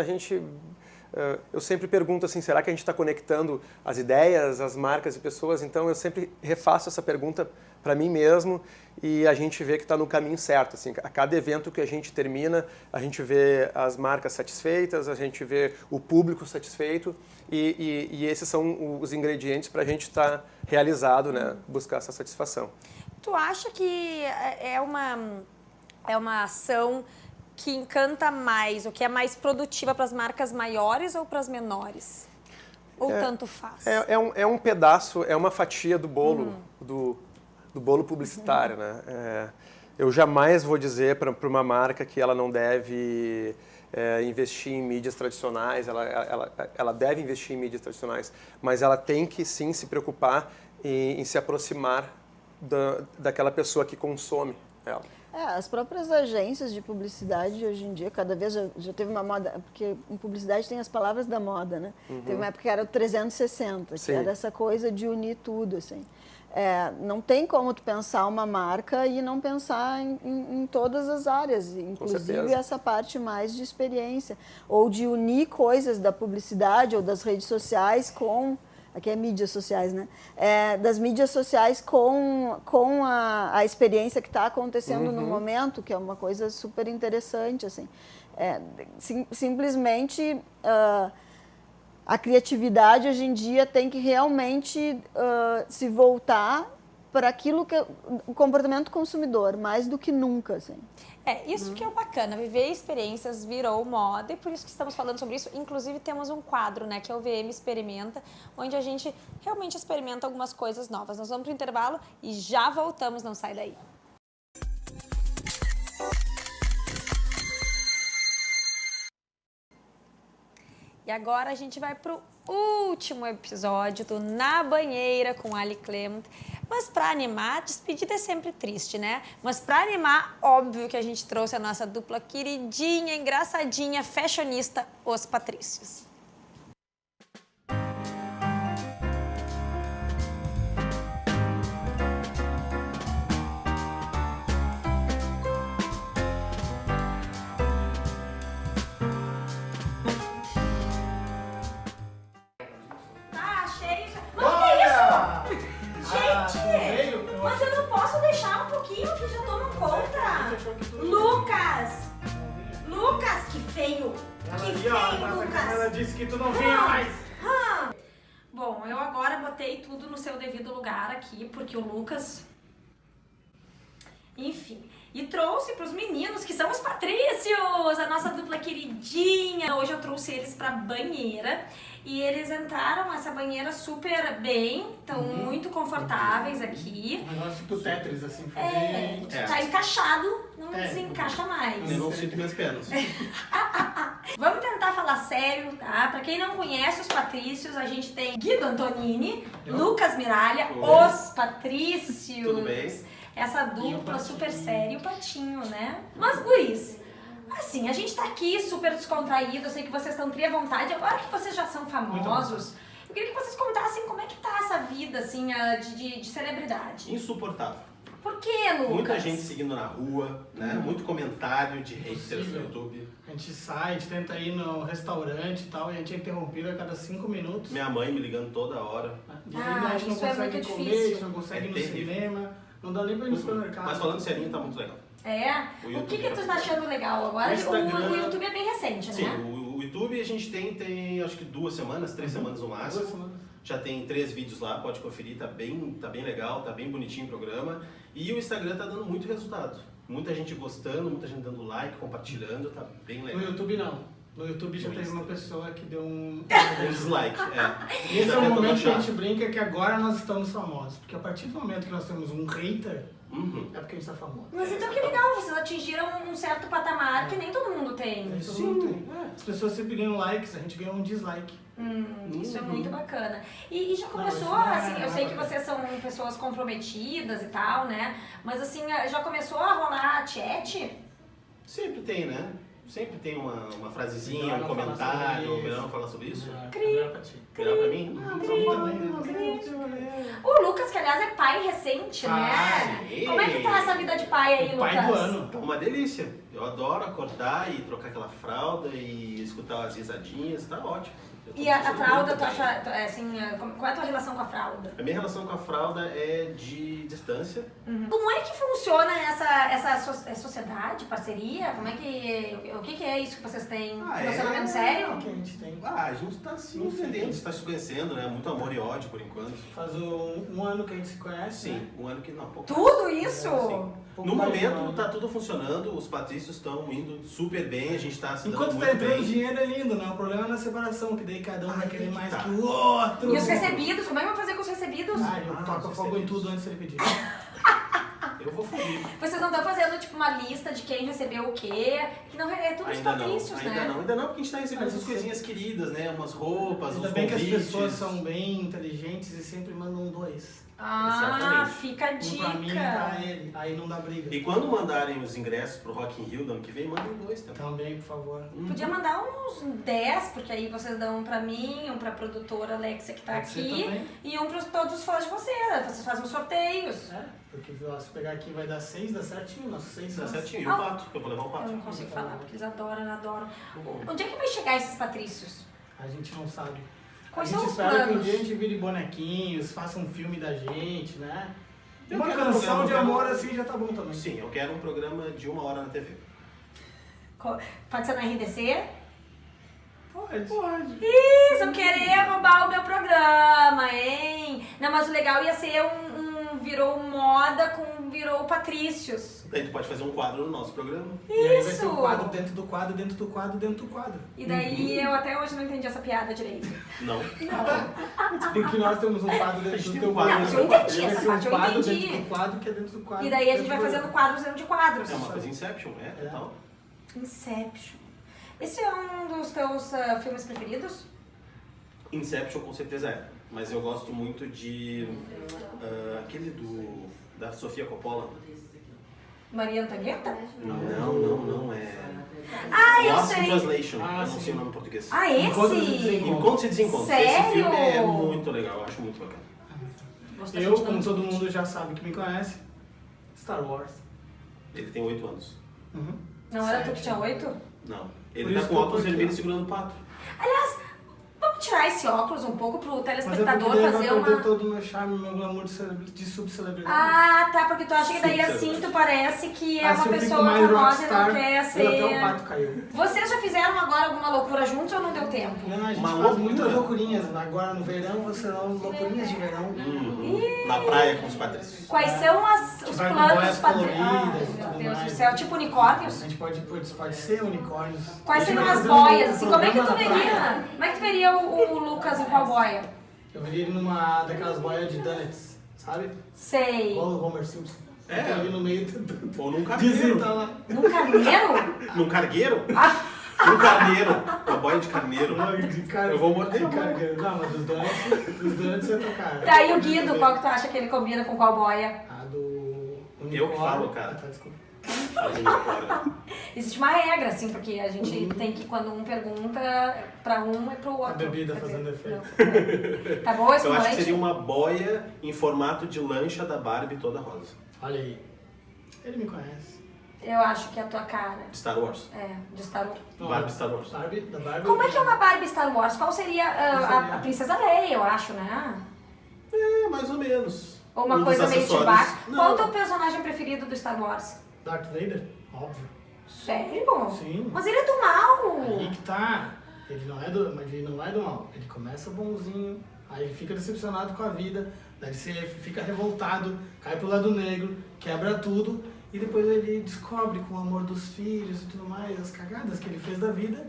eu sempre pergunto assim, será que a gente está conectando as ideias, as marcas e pessoas? Então eu sempre refaço essa pergunta para mim mesmo e a gente vê que está no caminho certo. Assim, a cada evento que a gente termina, a gente vê as marcas satisfeitas, a gente vê o público satisfeito e esses são os ingredientes para a gente estar realizado, né? Buscar essa satisfação. Tu acha que é uma ação que encanta mais, ou que é mais produtiva para as marcas maiores ou para as menores? Ou tanto faz? É um pedaço, é uma fatia do bolo, do bolo publicitário, né? Eu jamais vou dizer para uma marca que ela não deve investir em mídias tradicionais, ela deve investir em mídias tradicionais, mas ela tem que sim se preocupar em se aproximar daquela pessoa que consome ela. As próprias agências de publicidade hoje em dia, cada vez já teve uma moda, porque em publicidade tem as palavras da moda, né? Teve uma época que era o 360, que era essa coisa de unir tudo, assim. Não tem como tu pensar uma marca e não pensar em todas as áreas, inclusive essa parte mais de experiência, ou de unir coisas da publicidade ou das redes sociais com... Aqui é mídias sociais, né? Das mídias sociais com a experiência que está acontecendo no momento, que é uma coisa super interessante, assim. Simplesmente, a criatividade hoje em dia tem que realmente se voltar para aquilo que é o comportamento consumidor, mais do que nunca, assim. Isso que é o bacana, viver experiências virou moda e por isso que estamos falando sobre isso. Inclusive temos um quadro, né, que é o VM Experimenta, onde a gente realmente experimenta algumas coisas novas. Nós vamos para o intervalo e já voltamos, não sai daí. E agora a gente vai para o último episódio do Na Banheira com Ali Clement. Mas para animar, despedida é sempre triste, né? Mas para animar, óbvio que a gente trouxe a nossa dupla queridinha, engraçadinha, fashionista, os Patrícios. Tá cheio. Mas o que é isso? Gente, mas eu não posso deixar um pouquinho que já tomam conta. Lucas! Lucas, que feio! Que feio, Lucas! Ela disse que tu não vinha mais. Bom, eu agora botei tudo no seu devido lugar aqui, porque o Lucas... Enfim, e trouxe pros meninos, que são os Patrícios, a nossa dupla queridinha. Hoje eu trouxe eles pra banheira e eles entraram nessa banheira super bem, estão muito confortáveis aqui. Um negócio do Tetris, assim, foi bem... Tá encaixado, não desencaixa mais. Eu não sinto minhas pernas. Vamos tentar falar sério, tá? Pra quem não conhece os Patrícios, a gente tem Guido Antonini, Lucas Miralha, os Patrícios. Tudo bem? Essa dupla super séria e o Patinho, né? Mas, guris, assim, a gente tá aqui super descontraído, eu sei que vocês estão cria vontade, agora que vocês já são famosos, eu queria que vocês contassem como é que tá essa vida, assim, de celebridade. Insuportável. Por quê, Lucas? Muita gente seguindo na rua, né? Muito comentário de haters no YouTube. A gente sai, a gente tenta ir no restaurante e tal, e a gente é interrompido a cada 5 minutos. Minha mãe me ligando toda hora. A gente não isso é consegue muito comer, difícil. a gente não consegue ir no cinema, não dá nem pra ir no supermercado. Mas falando serinho, tá muito legal. O que tu tá achando legal agora? O YouTube é bem recente, Sim, né? o YouTube a gente tem acho que 2 semanas, 3 semanas no máximo. 2 semanas. Já tem 3 vídeos lá, pode conferir, tá bem legal, tá bem bonitinho o programa. E o Instagram tá dando muito resultado. Muita gente gostando, muita gente dando like, compartilhando, tá bem legal. No YouTube não. No YouTube já teve uma pessoa que deu um dislike, E esse é o Já momento que a tentou gente brinca que agora nós estamos famosos. Porque a partir do momento que nós temos um hater, é porque a gente tá famoso. Mas então que legal, vocês atingiram um certo patamar que nem todo mundo tem. As pessoas sempre ganham likes, a gente ganha um dislike. Isso é muito bacana. E já começou, assim, eu sei que vocês são pessoas comprometidas e tal, né? Mas assim, já começou a rolar chat? Sempre tem, né? sempre tem uma frasezinha, Melhor um não falar comentário, sobre melhor isso. não falar sobre isso? Melhor pra ti. Melhor pra mim? O Lucas, que aliás é pai recente, né? sim. Como é que tá essa vida de pai aí, Lucas? Pai do ano. Tá uma delícia. Eu adoro acordar e trocar aquela fralda e escutar as risadinhas, tá ótimo. Eu tô E a sentindo fralda, muito tu bem. acha, assim, qual é a tua relação com a fralda? A minha relação com a fralda é de distância. Como é que funciona essa sociedade, parceria? Como é que, o que é isso que vocês têm? Relacionamento sério? O que a gente tem? A gente tá se entendendo, está se conhecendo, né? Muito amor e ódio por enquanto. Faz um ano que a gente se conhece. Sim, Né? um ano que não, pouco. Tudo isso? Sim. Pouco No mais de um momento ano. tá tudo funcionando, os patrícios estão indo super bem, a gente tá se dando Enquanto muito tá entrando bem. dinheiro é lindo, né? O problema é na separação, que daí cada um vai querer que mais tá. que o outro. E os recebidos? Como é que vai fazer com os recebidos? Ah, eu toco os fogo em recebidos. tudo antes de ele pedir. Eu vou fugir. Vocês não estão fazendo, tipo, uma lista de quem recebeu o quê? Que não é tudo os patrícios, né? Ainda não, porque a gente tá recebendo Mas essas você- coisinhas queridas, né? Umas roupas, Ainda uns bem que as convites. pessoas são bem inteligentes e sempre mandam 2. Ah, Exatamente. fica a Um pra mim e pra dica. ele. Aí não dá briga. E quando mandarem os ingressos pro Rock in Rio do ano que vem, mandem 2 também. Também, por favor. Podia mandar uns 10, porque aí vocês dão um pra mim, um pra produtora Alexia que tá Pode ser aqui, também. e um pros todos os fãs de você. Vocês fazem os sorteios. É, porque ó, se pegar aqui vai dar 6, dá certinho. Nossa, 6 Tá certinho. E Ah. o pato? Eu vou levar o Eu pato. não consigo falar, porque eles adoram. Onde é que vai chegar esses patrícios? A gente não sabe. Quais a gente são os espera que um planos? dia a gente vire bonequinhos, faça um filme da gente, né? Eu Uma quero um canção programa, de eu quero- amor assim já tá bom também. Sim, eu quero um programa de 1 hora na TV. Pode ser na RDC? Pode. Ih, vão querer roubar o meu programa, hein? Não, mas o legal ia ser virou moda com virou Patrícios. Daí tu pode fazer um quadro no nosso programa. E aí vai ser Isso! um quadro dentro do quadro, dentro do quadro, dentro do quadro. E daí eu até hoje não entendi essa piada direito. Não. Porque nós temos um quadro A dentro gente do tem teu um quadro. quadro Não, eu entendi, Vai essa ser um parte eu quadro entendi. dentro do quadro que é dentro do quadro. E daí a gente dentro vai do fazendo programa. quadros dentro de quadros. É uma coisa Inception, é? Total. Inception. Esse é um dos teus filmes preferidos? Inception com certeza é. Mas eu gosto muito de aquele da Sofia Coppola. Maria Antonieta? Não é. Ah, eu Lost in sei. Translation. Ah, eu não sim. sei o nome em português. Ah, Encontros e esse? Desencontros. Encontros e Desencontros. Sério? Esse filme é muito legal, eu acho muito bacana. Gostei Eu, de como tanto. todo mundo já sabe que me conhece, Star Wars. Ele tem 8 anos. Uhum. Não era tu que Sete. tinha 8? Não. Por Ele isso tá que com eu tô óculos aqui, vermelhos ó. segurando o pato. Aliás, vamos tirar esse óculos um pouco pro Mas é porque telespectador daí fazer vai perder uma... todo o meu charme, meu glamour de subcelebridade. Ah, tá, porque tu acha que daí Super assim verdade. tu parece que é Ah, uma se eu fico pessoa mais famosa e rockstar, não quer Até o ser... pato caiu. Vocês já fizeram agora alguma loucura juntos ou não deu tempo? Não, a gente Uma faz loucura. muitas loucurinhas. Agora no verão serão loucurinhas de verão. Na praia com os patrícios. Quais são os Vai com planos boias dos padrinhos? coloridas Ai, e meu tudo Deus mais. do céu, tipo unicórnios? A gente pode ser unicórnios. Quais A gente seriam vai as fazer um boias? Assim, como é que tu programa na praia. veria? Como é que tu veria o Lucas em qual boia? Eu veria ele numa daquelas boias de donuts, sabe? Sei. Igual o Homer Simpson. É. Fica ali no meio do... Ou num Dizem carneiro. tá lá. Num carneiro? Num cargueiro? Ah, Num carneiro. Uma boia de carneiro. De cara- Eu vou morder de a boia. cara- Não, mas dos donuts é tua cara. tá, e o Guido, qual que tu acha que ele combina com qual boia? A do... Eu que falo, cara. Ah, tá, desculpa. Existe uma regra, assim, porque a gente tem que, quando um pergunta pra um e pro outro. A bebida Quer fazendo dizer, efeito. não. Tá boa esse Eu acho que noite? seria uma boia em formato de lancha da Barbie toda rosa. Olha aí. Ele me conhece. Eu acho que é a tua cara. Star Wars. É, de Star Wars. Barbie Star Wars. Da Barbie. Como é que é uma Barbie Star Wars? Qual seria Qual seria? a Princesa Leia, eu acho, né? É, mais ou menos. Ou uma Um dos coisa meio acessórios- Chewbacca. Não. Qual é o teu personagem preferido do Star Wars? Darth Vader? Óbvio. Sério? Sim. Mas ele é do mal. Aí que tá. Mas ele não é do mal. Ele começa bonzinho, aí ele fica decepcionado com a vida, daí ele fica revoltado, cai pro lado negro, quebra tudo, e depois ele descobre com o amor dos filhos e tudo mais, as cagadas que ele fez da vida,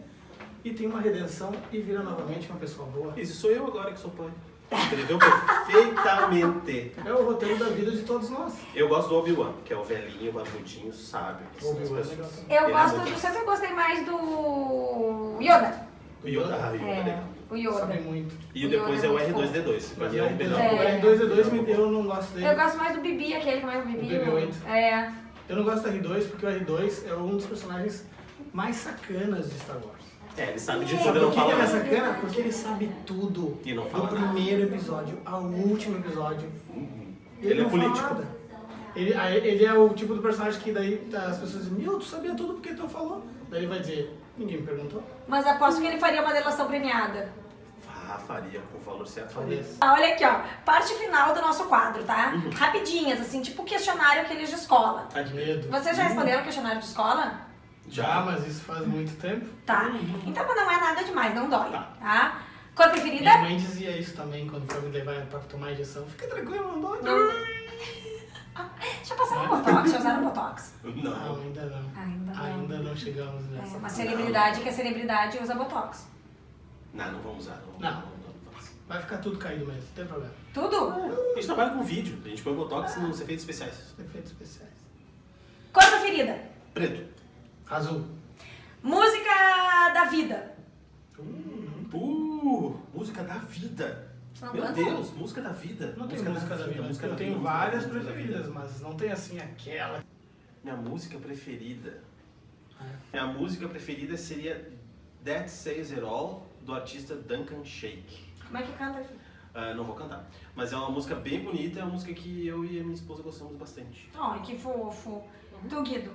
e tem uma redenção e vira novamente uma pessoa boa. Isso sou eu agora que sou pai. Escreveu perfeitamente. É o roteiro da vida de todos nós. Eu gosto do Obi-Wan, que é o velhinho, barbudinho, sábio. Assim, Obi-Wan as é pessoas. legal Eu Ele é gosto, muito- eu sempre gostei mais do Yoda. O Yoda, ah, o Yoda é É, legal. o Yoda. Sabe muito. E o depois é o R2D2. Pra Mas mim é o melhor. É. o R2D2 eu não gosto dele. Eu gosto mais do Bibi, aquele que é mais o Bibi. O BB-8. É. Eu não gosto do R2 porque o R2 é um dos personagens mais sacanas de Star Wars. Ele sabe de Sabe tudo e por não que fala ele é nada. sacana? Porque ele sabe tudo. E não do fala nada. primeiro episódio ao último episódio. Ele é não fala político. nada. Ele é o tipo do personagem que daí as pessoas dizem, meu, tu sabia tudo porque tu falou. Daí ele vai dizer, ninguém me perguntou. Mas aposto que ele faria uma delação premiada. Faria com o valor certo. Talvez. Olha aqui, ó. Parte final do nosso quadro, tá? Rapidinhas, assim, tipo questionário aqueles de escola. Tá de Medo. Vocês já responderam o questionário de escola? Já, mas isso faz muito tempo. Tá. Então não é nada demais, não dói, tá? Cor preferida? Minha mãe dizia isso também quando foi me levar pra tomar injeção. Fica tranquilo, não dói. Já passaram Botox? Já usaram Botox? Não, Não. ainda não. Ainda não. Ainda não chegamos É, nessa uma fase. celebridade que é celebridade usa Botox. Não vamos usar. Não. Vai ficar tudo caído mesmo, não tem problema. Tudo? A gente trabalha com vídeo. A gente põe botox nos efeitos especiais. Efeitos especiais. Cor preferida? Preto. Azul. Música da vida. Música da vida. Não Meu canta? Deus, música da vida. Não tem música da vida. música Eu da tenho vida, várias música da preferidas, vida. mas não tem assim aquela. Minha música preferida. Minha música preferida seria That Says It All, do artista Duncan Sheik. Como é que canta? Não vou cantar. Mas é uma música bem bonita, é uma música que eu e a minha esposa gostamos bastante. Ai, que fofo. Tu, Guido.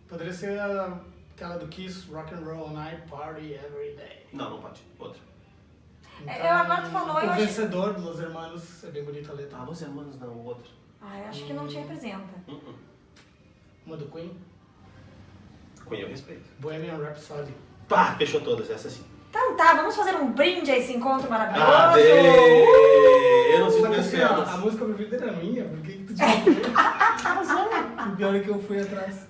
Poderia ser aquela do Kiss, Rock and Roll Night, Party Every Day. Não pode. Outra. Agora tu falou, eu O achei- Vencedor dos Los Hermanos, é bem bonita a letra. Los Hermanos não, outra. Ai, acho que não te representa. Uma do Queen, Queen eu respeito. Bohemian Rhapsody. Pá, fechou todas, essa sim. Então tá, vamos fazer um brinde a esse encontro maravilhoso. Eu não sei Só que se assim, ó, a música preferida era minha, por que que tu tinha que ver? O pior é que eu fui atrás.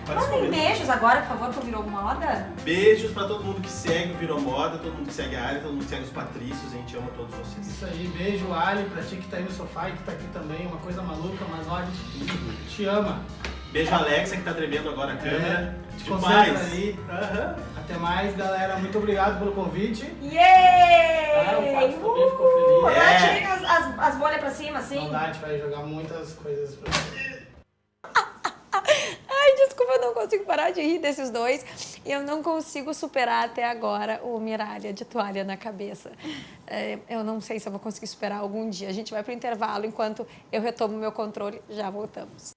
Mandem beijos agora, por favor, pro Virou Moda. Beijos pra todo mundo que segue o Virou Moda, todo mundo que segue a área, todo mundo que segue os Patrícios, a gente ama todos vocês. Isso aí, beijo, Ali, pra ti que tá aí no sofá e que tá aqui também, uma coisa maluca, mas olha, te ama. Beijo Alexa que tá tremendo agora a câmera. Te Demais. concentra ali. Até mais, galera. Muito obrigado pelo convite. Yay! O Pato também ficou feliz. Agora tirem as bolhas pra cima, assim. Não dá, a gente vai jogar muitas coisas pra você. Ai, desculpa, eu não consigo parar de rir desses dois. Eu não consigo superar até agora o Miralha de toalha na cabeça. Eu não sei se eu vou conseguir superar algum dia. A gente vai pro intervalo enquanto eu retomo meu controle. Já voltamos.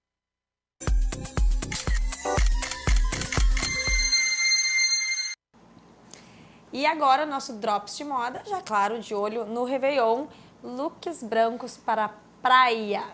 E agora, nosso Drops de Moda, já claro, de olho no Réveillon, looks brancos para a praia.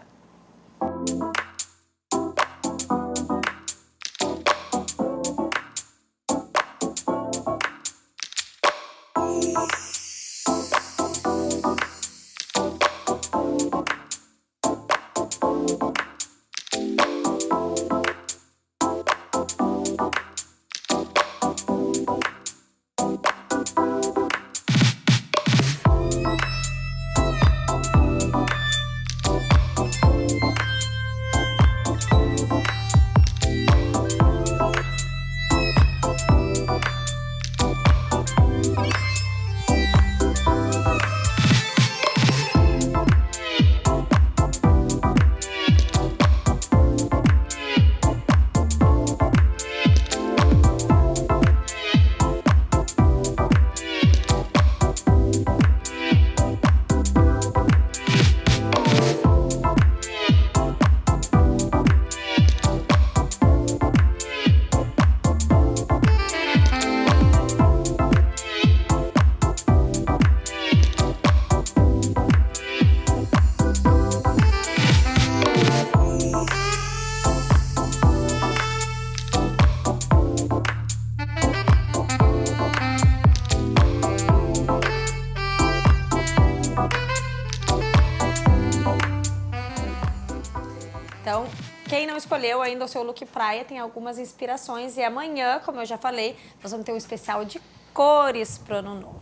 Então, quem não escolheu ainda o seu look praia tem algumas inspirações. E amanhã, como eu já falei, nós vamos ter um especial de cores pro Ano Novo.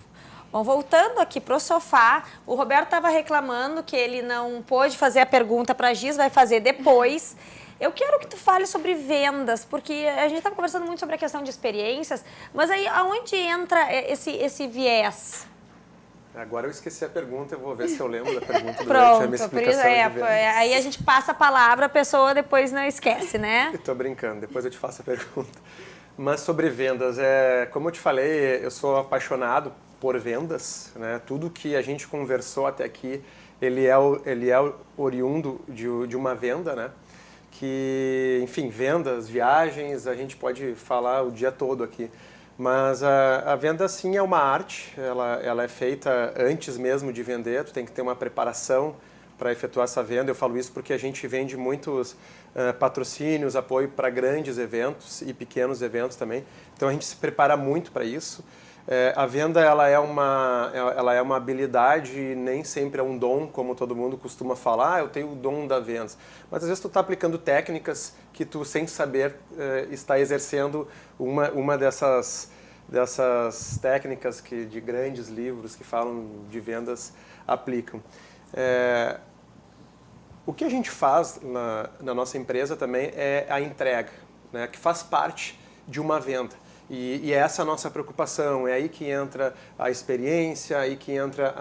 Bom, voltando aqui pro sofá, o Roberto estava reclamando que ele não pôde fazer a pergunta para a Giz, vai fazer depois. Eu quero que tu fale sobre vendas, porque a gente estava conversando muito sobre a questão de experiências, mas aí aonde entra esse viés? Agora eu esqueci a pergunta, eu vou ver se eu lembro da pergunta durante a minha Pronto, por explicação isso de vendas. aí a gente passa a palavra, a pessoa depois não esquece, né? Eu tô brincando, depois eu te faço a pergunta. Mas sobre vendas, como eu te falei, eu sou apaixonado por vendas, né? Tudo que a gente conversou até aqui, ele é oriundo de uma venda, né? Que, enfim, vendas, viagens, a gente pode falar o dia todo aqui. Mas a venda, sim, é uma arte, ela é feita antes mesmo de vender, tu tem que ter uma preparação para efetuar essa venda. Eu falo isso porque a gente vende muitos patrocínios, apoio para grandes eventos e pequenos eventos também. Então a gente se prepara muito para isso. A venda ela é uma habilidade e nem sempre é um dom, como todo mundo costuma falar, eu tenho o dom da venda. Mas às vezes tu está aplicando técnicas que tu, sem saber, está exercendo uma dessas técnicas de grandes livros que falam de vendas aplicam. O que a gente faz na nossa empresa também é a entrega, né, que faz parte de uma venda. E essa é a nossa preocupação, é aí que entra a experiência, aí que entra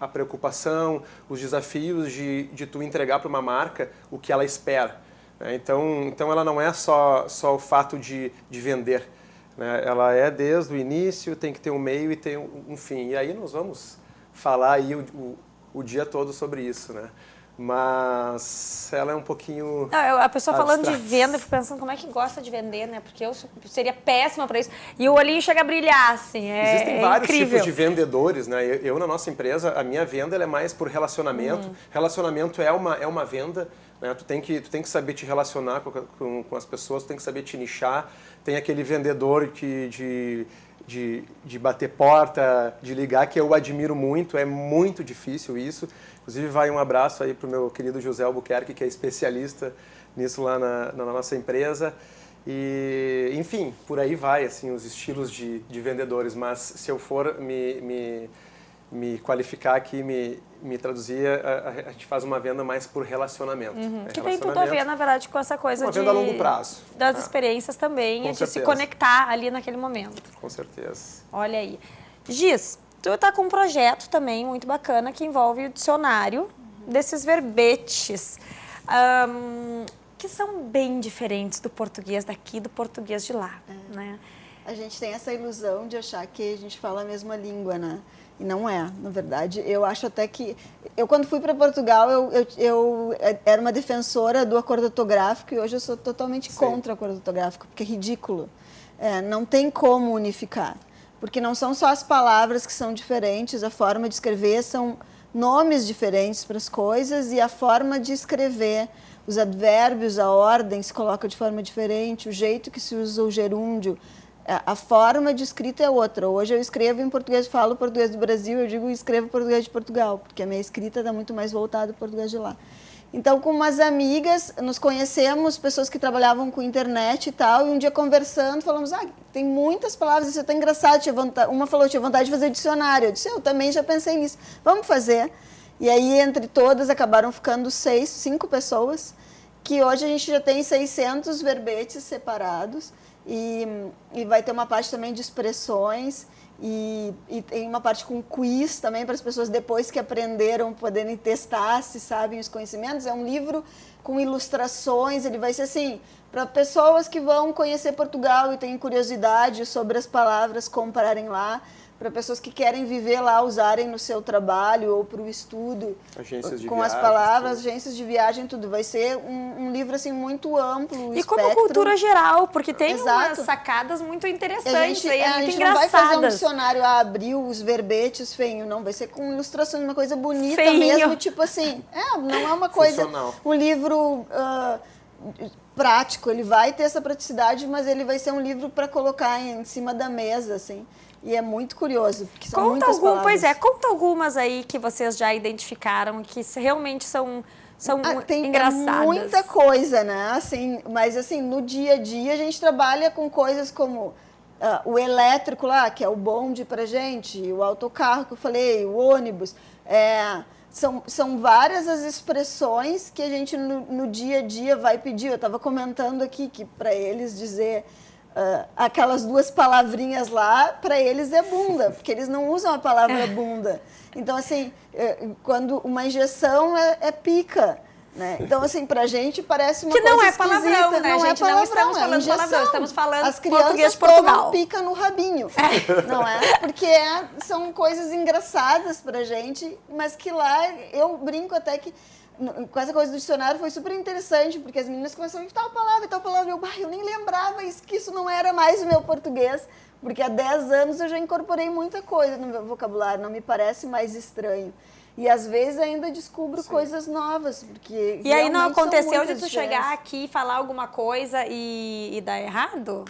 a preocupação, os desafios de tu entregar para uma marca o que ela espera. Né? Então ela não é só o fato de vender, né? Ela é desde o início, tem que ter um meio e tem um fim. E aí nós vamos falar aí o dia todo sobre isso, né? Mas ela é um pouquinho A pessoa falando de abstrata. venda, eu fico pensando como é que gosta de vender, né? Porque eu seria péssima para isso. E o olhinho chega a brilhar, assim, Existem vários incrível. tipos de vendedores, né? Eu, na nossa empresa, a minha venda ela é mais por relacionamento. Relacionamento é uma venda, né? Tu tem que saber te relacionar com as pessoas, tu tem que saber te nichar. Tem aquele vendedor de bater porta, de ligar, que eu admiro muito, é muito difícil isso. Inclusive vai um abraço aí para o meu querido José Albuquerque, que é especialista nisso lá na nossa empresa. E, enfim, por aí vai, assim, os estilos de vendedores. Mas se eu for me qualificar aqui, me traduzir, a gente faz uma venda mais por relacionamento. Que tem tudo a ver, na verdade, com essa coisa uma venda a longo prazo. das experiências também, Com e de se certeza. conectar ali naquele momento. Com certeza. Olha aí. Giz, tu tá com um projeto também muito bacana que envolve o dicionário desses verbetes, que são bem diferentes do português daqui e do português de lá, né? A gente tem essa ilusão de achar que a gente fala a mesma língua, né? E não é, na verdade. Eu acho até que... Eu, quando fui para Portugal, eu era uma defensora do acordo ortográfico e hoje eu sou totalmente contra o acordo ortográfico, porque é ridículo. Não tem como unificar. Porque não são só as palavras que são diferentes, a forma de escrever são nomes diferentes para as coisas e a forma de escrever, os advérbios, a ordem se coloca de forma diferente, o jeito que se usa o gerúndio, a forma de escrita é outra. Hoje eu escrevo em português, falo português do Brasil, eu digo escrevo português de Portugal, porque a minha escrita está muito mais voltada para o português de lá. Então, com umas amigas, nos conhecemos, pessoas que trabalhavam com internet e tal, e um dia conversando, falamos, tem muitas palavras, isso é tão engraçado. Uma falou, tinha vontade de fazer dicionário. Eu disse, eu também já pensei nisso, vamos fazer. E aí, entre todas, acabaram ficando 5 pessoas, que hoje a gente já tem 600 verbetes separados, e vai ter uma parte também de expressões, e tem uma parte com quiz também para as pessoas depois que aprenderam poderem testar se sabem os conhecimentos. É um livro com ilustrações, ele vai ser assim, para pessoas que vão conhecer Portugal e têm curiosidade sobre as palavras, comprarem lá, para pessoas que querem viver lá, usarem no seu trabalho ou para o estudo, Agências de com as viagem, palavras, tudo. agências de viagem, tudo. Vai ser um livro assim muito amplo, E espectro. como cultura geral, porque tem Exato. umas sacadas muito A interessantes, gente, aí, a muito gente não vai fazer um engraçadas. dicionário, abriu os verbetes feio, não. Vai ser com ilustrações, uma coisa bonita Feinho. mesmo, tipo assim. Não é uma coisa... Funcional. Um livro prático, ele vai ter essa praticidade, mas ele vai ser um livro para colocar em cima da mesa, assim. E é muito curioso, porque são muitas palavras. Conta algumas aí que vocês já identificaram que realmente são Tem engraçadas. muita coisa, né? Assim, mas assim, no dia a dia a gente trabalha com coisas como o elétrico lá, que é o bonde pra gente, o autocarro que eu falei, o ônibus. São várias as expressões que a gente no dia a dia vai pedir. Eu estava comentando aqui que para eles dizer aquelas 2 palavrinhas lá, para eles é bunda, porque eles não usam a palavra bunda. Então, assim, quando uma injeção é pica. Né? Então, assim, pra gente parece uma coisa esquisita. Que não é palavrão, né, não gente? É palavrão, não estamos falando injeção. palavrão, estamos falando As português crianças de Portugal. tomam pica no rabinho, não é? Porque são coisas engraçadas pra gente, mas que lá, eu brinco até que com essa coisa do dicionário foi super interessante, porque as meninas começaram a tal palavra, eu nem lembrava que isso não era mais o meu português, porque há 10 anos eu já incorporei muita coisa no meu vocabulário, não me parece mais estranho. E às vezes ainda descubro coisas novas, porque E aí não realmente são aconteceu de muitas tu diferenças. chegar aqui e falar alguma coisa e dar errado?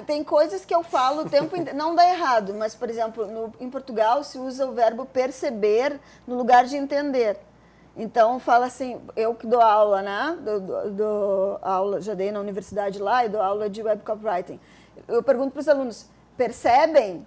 Tem coisas que eu falo o tempo inteiro, não dá errado, mas, por exemplo, em Portugal se usa o verbo perceber no lugar de entender. Então, fala assim, eu que dou aula, né? Dou aula, já dei na universidade lá e dou aula de web copywriting. Eu pergunto para os alunos, percebem?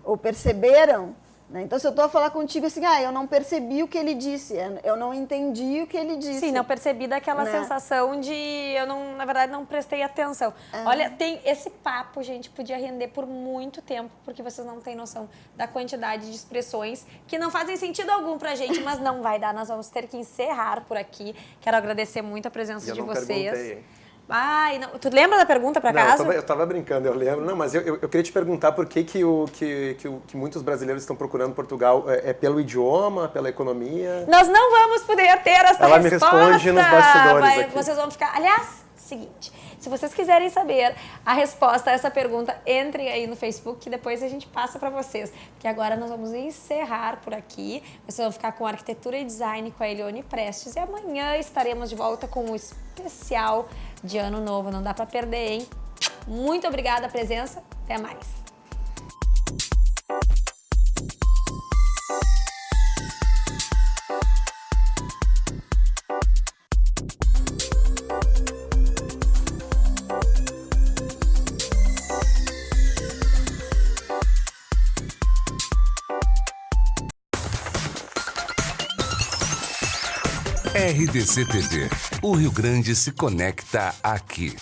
Ou perceberam? Então, se eu estou a falar contigo assim, eu não percebi o que ele disse, eu não entendi o que ele disse. Sim, não percebi daquela Né? sensação de eu não, na verdade, não prestei atenção. Olha, tem esse papo, gente, podia render por muito tempo, porque vocês não têm noção da quantidade de expressões que não fazem sentido algum pra gente, mas não vai dar, nós vamos ter que encerrar por aqui. Quero agradecer muito a presença de vocês. Perguntei, hein? Ai, não. Tu lembra da pergunta para Não, casa? eu tava brincando, eu lembro. Não, mas eu queria te perguntar por que muitos brasileiros estão procurando Portugal. É pelo idioma, pela economia? Nós não vamos poder ter essa Ela resposta. me responde nos bastidores aqui. Vocês vão ficar... Aliás, seguinte, se vocês quiserem saber a resposta a essa pergunta, entrem aí no Facebook que depois a gente passa para vocês. Porque agora nós vamos encerrar por aqui. Vocês vão ficar com arquitetura e design com a Elione Prestes. E amanhã estaremos de volta com um especial de Ano Novo. Não dá para perder, hein? Muito obrigada a presença. Até mais. RDC TV. O Rio Grande se conecta aqui.